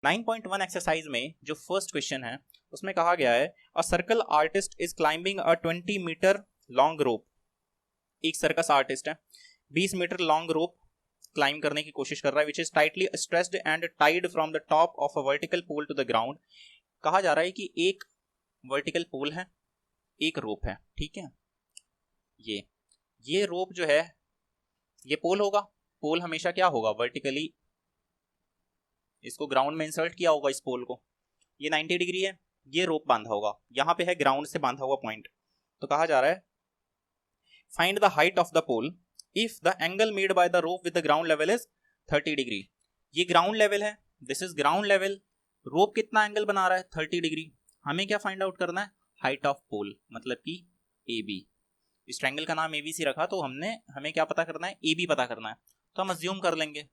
9.1 exercise में जो first question है उसमें कहा गया है a circle artist is climbing a 20 metre long rope. एक सर्कस आर्टिस्ट है 20 मीटर लॉन्ग रोप क्लाइंब करने की कोशिश कर रहा है which is tightly stressed and tied from the top of a vertical pole to the ground. कहा जा रहा है कि एक वर्टिकल पोल है, एक रोप है, ठीक है। ये रोप जो है ये पोल होगा। पोल हमेशा क्या होगा, वर्टिकली इसको ग्राउंड में इंसर्ट किया होगा इस पोल को। ये 90 डिग्री है, ये रोप बांधा होगा, यहाँ पे है ग्राउंड से बांधा हुआ पॉइंट। तो कहा जा रहा है find the height of the pole if the angle made by the rope with the ground level is 30 degree. ये ग्राउंड लेवल है, this is ground level. Rope कितना एंगल बना रहा है, 30 डिग्री। हमें क्या फाइंड आउट करना है, हाइट ऑफ पोल, मतलब कि ए बी। इस ट्रायंगल का नाम ABC रखा तो हमें क्या पता करना है, AB पता करना है। तो हम अज्यूम कर लेंगे,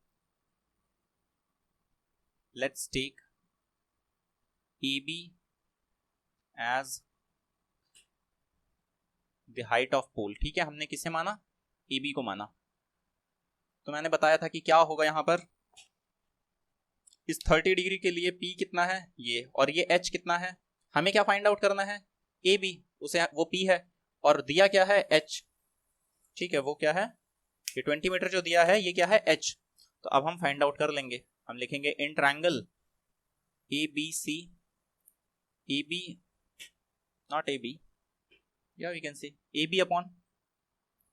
let's take AB as the height of pole. ठीक है, हमने किसे माना, AB को माना। तो मैंने बताया था कि क्या होगा यहाँ पर, इस 30 डिग्री के लिए P कितना है ये, और ये H कितना है। हमें क्या फाइंड आउट करना है, AB, उसे वो P है और दिया क्या है H। ठीक है, वो क्या है, ये 20 मीटर जो दिया है ये क्या है H। तो अब हम फाइंड आउट कर लेंगे, हम लिखेंगे in triangle ABC, AB not AB, या we can say AB upon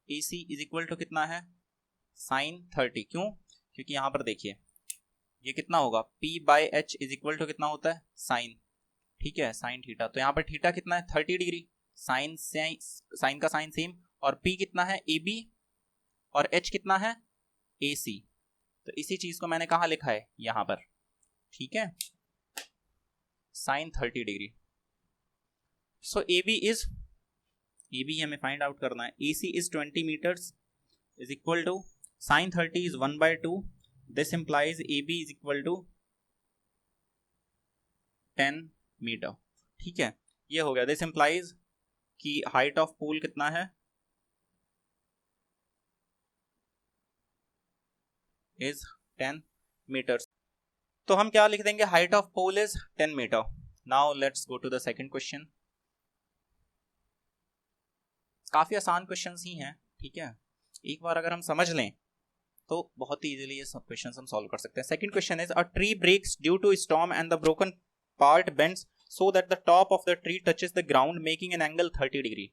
AC is equal to कितना है, साइन 30। क्यों, क्योंकि यहां पर देखिए ये कितना होगा, P by H is equal to कितना होता है, साइन। ठीक है, साइन थीटा। तो यहाँ पर थीटा कितना है, 30 डिग्री। साइन का साइन सेम, और P कितना है AB, और H कितना है AC। तो इसी चीज को मैंने कहा लिखा है यहां पर, ठीक है, साइन 30 डिग्री। सो AB हमें फाइंड आउट करना है। AC is 20 metres is equal to sine 30 is 1/2। This implies AB is equal to 10 metre. ठीक है, ये हो गया। दिस इंप्लाइज कि हाइट ऑफ पोल कितना है, इज 10 मीटर्स। तो हम क्या लिख देंगे, height of pole is 10 metre. Now let's go to the second question. काफी आसान क्वेश्चंस ही हैं, ठीक है। एक बार अगर हम समझ लें तो बहुत ही इजीली ये सब क्वेश्चंस हम सॉल्व कर सकते हैं। Second question is a tree breaks due to storm and the broken part bends so that the top of the tree touches the ground making an angle 30 degree.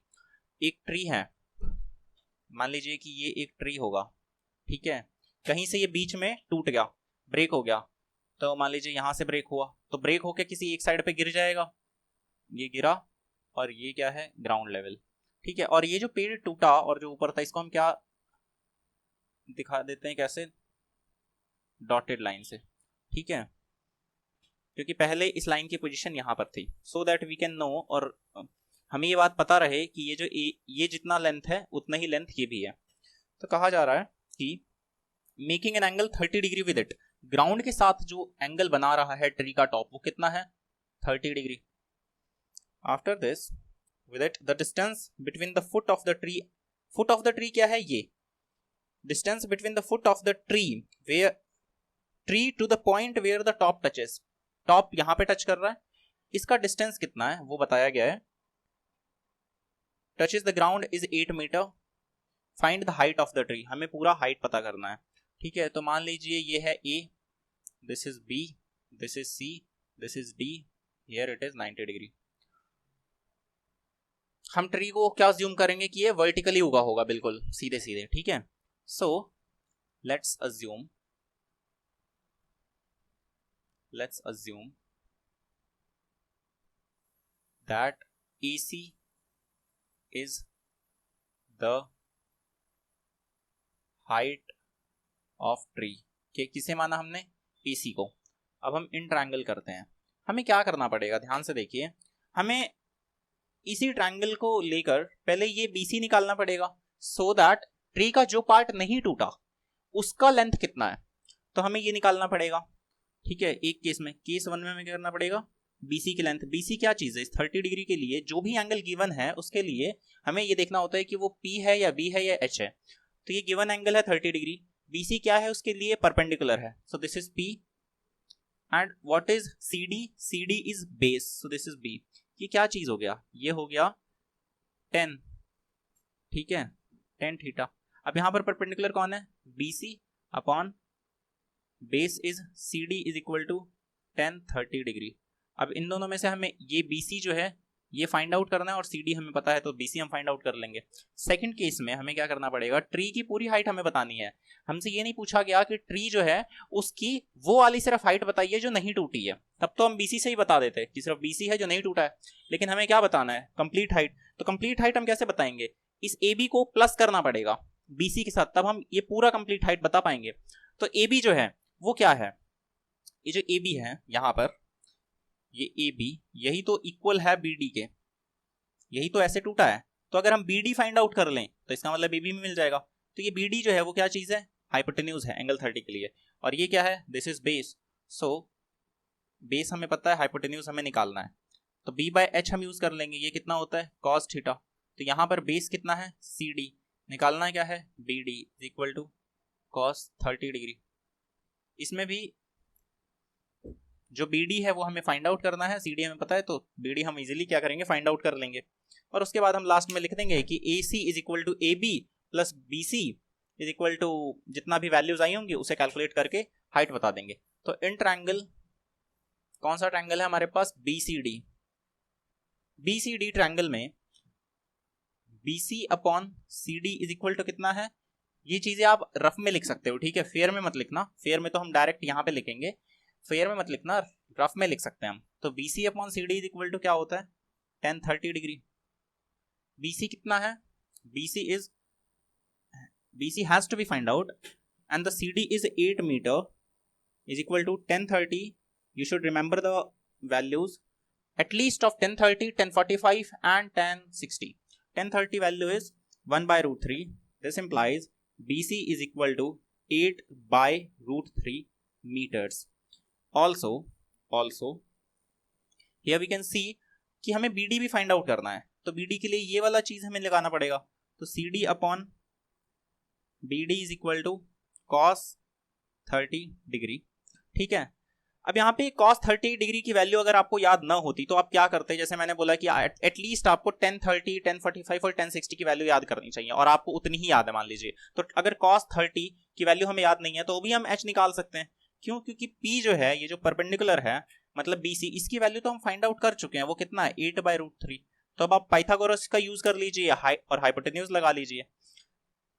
एक tree है, मान लीजिए कि ये एक ट्री होगा, ठीक है। कहीं से ये बीच में टूट गया, ब्रेक हो गया। तो मान लीजिए यहां से ब्रेक हुआ, तो ब्रेक होकर किसी एक साइड पे गिर जाएगा, ये गिरा, और ये क्या है, ग्राउंड लेवल। ठीक है, और ये जो पेड़ टूटा और जो ऊपर था, इसको हम क्या दिखा देते हैं, कैसे, डॉटेड लाइन से। ठीक है, क्योंकि पहले इस लाइन की पोजीशन यहां पर थी, so that we can know, और हमें ये बात पता रहे कि ये जो ये जितना लेंथ है उतना ही लेंथ ये भी है। तो कहा जा रहा है कि making an angle 30 degree with it, ground के साथ जो एंगल बना रहा है ट्री का टॉप, वो कितना है, 30 degree. After this with it the distance between the foot of the tree, foot of the tree क्या है, ये distance between the foot of the tree where tree to the point where the top touches, top यहां पे touch कर रहा है, इसका distance कितना है वो बताया गया है। Touches the ground is 8 metre. Find the height of the tree, हमें पूरा हाइट पता करना है। ठीक है, तो मान लीजिए ये है A, this is B, this is C, this is D, here it is 90 degree. हम ट्री को क्या अज्यूम करेंगे कि ये वर्टिकली उगा होगा, बिल्कुल सीधे सीधे। ठीक है, so let's assume that AC is the height of tree। किसे माना हमने, AC को। अब हम इन ट्रायंगल करते हैं। हमें क्या करना पड़ेगा, ध्यान से देखिए, हमें इसी ट्रायंगल को लेकर पहले ये BC निकालना पड़ेगा, सो दैट ट्री का जो पार्ट नहीं टूटा उसका लेंथ कितना है, तो हमें ये निकालना पड़ेगा। ठीक है, एक केस में, केस 1 में हमें क्या करना पड़ेगा, BC की लेंथ। BC क्या चीज है, इस 30 डिग्री के लिए जो भी एंगल गिवन है उसके लिए हमें ये देखना होता है कि वो P है या B है या H है। तो ये गिवन एंगल है 30 डिग्री, BC क्या है उसके लिए, परपेंडिकुलर है, so this is P and what is C D? C D is base, so this is B. ये क्या चीज हो गया? ये हो गया 10, ठीक है, 10 थीटा। अब यहां पर परपेंडिकुलर कौन है? B C upon base is C D is equal to 10 30 degree. अब इन दोनों में से हमें ये बी सी जो है ये फाइंड आउट करना है और सी डी हमें पता है, तो बी सी हम फाइंड आउट कर लेंगे। सेकंड केस में हमें क्या करना पड़ेगा? ट्री की पूरी हाइट हमें बतानी है। हमसे ये नहीं पूछा गया कि ट्री जो है उसकी वो वाली सिर्फ हाइट बताइए जो नहीं टूटी है, तब तो हम बीसी से ही बता देते कि सिर्फ बीसी है जो नहीं टूटा है। लेकिन हमें क्या बताना है? Complete height. तो कंप्लीट हाइट हम कैसे बताएंगे? इस ए बी को प्लस करना पड़ेगा बीसी के साथ, तब हम ये पूरा कंप्लीट हाइट बता पाएंगे। तो ए बी जो है वो क्या है? ये जो ए बी है यहां पर, ये ए बी यही तो इक्वल है बी डी के, यही तो ऐसे टूटा है। तो अगर हम बी डी फाइंड आउट कर लें तो इसका मतलब ए बी में मिल जाएगा। तो ये बी डी जो है वो क्या चीज है? हाइपोटेन्यूज है एंगल 30 के लिए। और ये क्या है? This is base. So base हमें पता है, हाइपोटेन्यूज हमें निकालना है, तो बी बाय एच हम यूज कर लेंगे। ये कितना होता है? Cos theta. तो यहां पर बेस कितना है? C D. निकालना है क्या है? B D is equal to cos 30 degree. इसमें भी जो बी डी है वो हमें फाइंड आउट करना है, सी डी हमें पता है, तो बी डी हम इजीली क्या करेंगे? फाइंड आउट कर लेंगे। और उसके बाद हम लास्ट में लिख देंगे कि A C is equal to A B plus B C is equal to जितना भी वैल्यूज आई होंगी उसे कैलकुलेट करके हाइट बता देंगे। तो इन ट्रायंगल, कौन सा ट्रायंगल है हमारे पास? B C D. B C D triangle में B C upon C D is equal to कितना है? ये चीजें आप रफ में लिख सकते हो, ठीक है, फेयर में मत लिखना। फेयर में तो हम डायरेक्ट यहाँ पे लिखेंगे, फेयर में मत लिखना, रफ में लिख सकते हैं हम। तो B C upon C D is equal to क्या होता है? 10 30 डिग्री। बी सी कितना है? B C has to be find out and the C D is 8 metre is equal to 10 30। You should remember the values at least of 10 30, 10 45 and 10 60। 10 30 value is 1 by root 3. This implies BC is equal to 8 by root 3 meters. Also here we can see कि हमें BD भी find out करना है, तो BD के लिए ये वाला चीज हमें लगाना पड़ेगा। तो CD upon BD is equal to cos 30 degree, ठीक है। अब यहाँ पे cos 30 डिग्री की वैल्यू अगर आपको याद ना होती तो आप क्या करते? जैसे मैंने बोला कि एटलीस्ट आपको 10 30, 10 45 और 10 60 की वैल्यू याद करनी चाहिए, और आपको उतनी ही याद है मान लीजिए। तो अगर cos 30 की वैल्यू हमें याद नहीं है तो भी हम h निकाल सकते हैं। क्यों? क्योंकि p जो है, ये जो परपेंडिकुलर है मतलब BC, इसकी वैल्यू तो हम फाइंड आउट कर चुके हैं। वो कितना है? 8 by root 3। तो अब आप पाइथागोरस का यूज कर लीजिए और हाइपोटेन्यूज लगा लीजिए।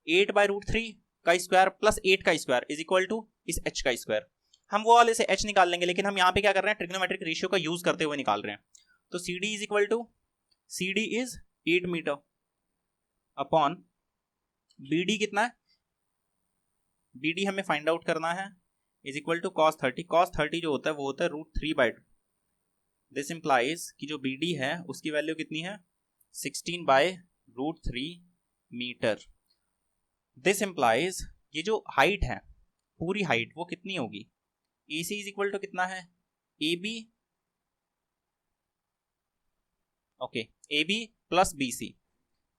8 by root 3 का स्क्वायर प्लस 8 का स्क्वायर इज इक्वल टू इस h का स्क्वायर। हम वो वाले से h निकाल लेंगे, लेकिन हम यहाँ पे क्या कर रहे हैं? ट्रिग्नोमेट्रिक रेशियो का यूज करते हुए निकाल रहे हैं। तो CD is equal to, CD is 8 metre upon BD कितना है? BD हमें फाइंड आउट करना है, is equal to cos 30। cos 30 जो होता है वो होता है √3/2। दिस इंप्लाइज कि जो BD है उसकी वैल्यू कितनी है? 16 by √3 मीटर। दिस इंप्लाइज ये जो हाइट है, पूरी हाइट वो कितनी होगी? AC इज इक्वल टू कितना है? AB, okay, AB plus BC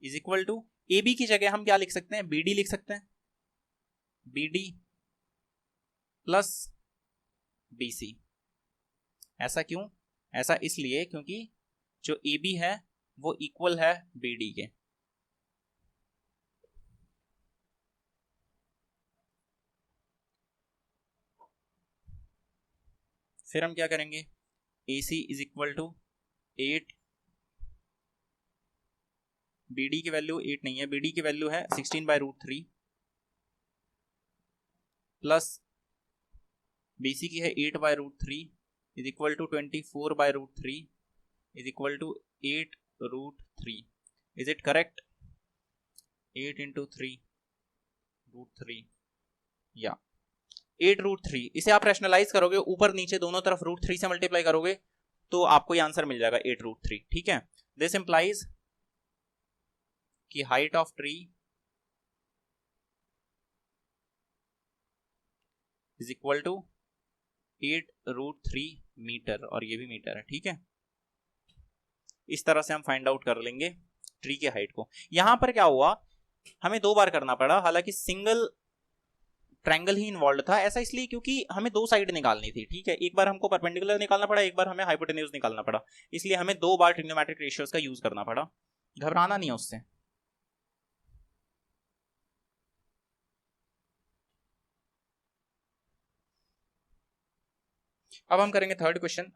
is equal to, AB की जगह हम क्या लिख सकते हैं? BD लिख सकते हैं, BD प्लस BC। ऐसा क्यों? ऐसा इसलिए क्योंकि जो AB है वो इक्वल है BD के। फिर हम क्या करेंगे? AC is equal to 8, BD की वैल्यू 8 नहीं है, BD की वैल्यू है 16 by √3 प्लस BC की है 8 by √3 is equal to 24 by √3 is equal to 8 √3। Is it correct? 8 into 3 √3 या 8 √3। इसे आप रैशनलाइज करोगे, ऊपर नीचे दोनों तरफ √3 से मल्टीप्लाई करोगे तो आपको ये आंसर मिल जाएगा 8 √3, ठीक है। दिस इंप्लाइज कि height of tree is equal to 8 √3 metre, और ये भी मीटर है, ठीक है। इस तरह से हम फाइंड आउट कर लेंगे ट्री के हाइट को। यहां पर क्या हुआ? हमें 2 बार करना पड़ा, हालांकि सिंगल ट्रायंगल ही इन्वॉल्व था। ऐसा इसलिए क्योंकि हमें दो साइड निकालनी थी, ठीक है, एक बार हमको परपेंडिकुलर निकालना पड़ा, एक बार हमें हाइपोटेन्यूज निकालना पड़ा, इसलिए हमें दो बार ट्रिग्नोमेट्रिक रेशियोज का यूज करना पड़ा। घबराना नहीं है उससे। अब हम करेंगे थर्ड क्वेश्चन।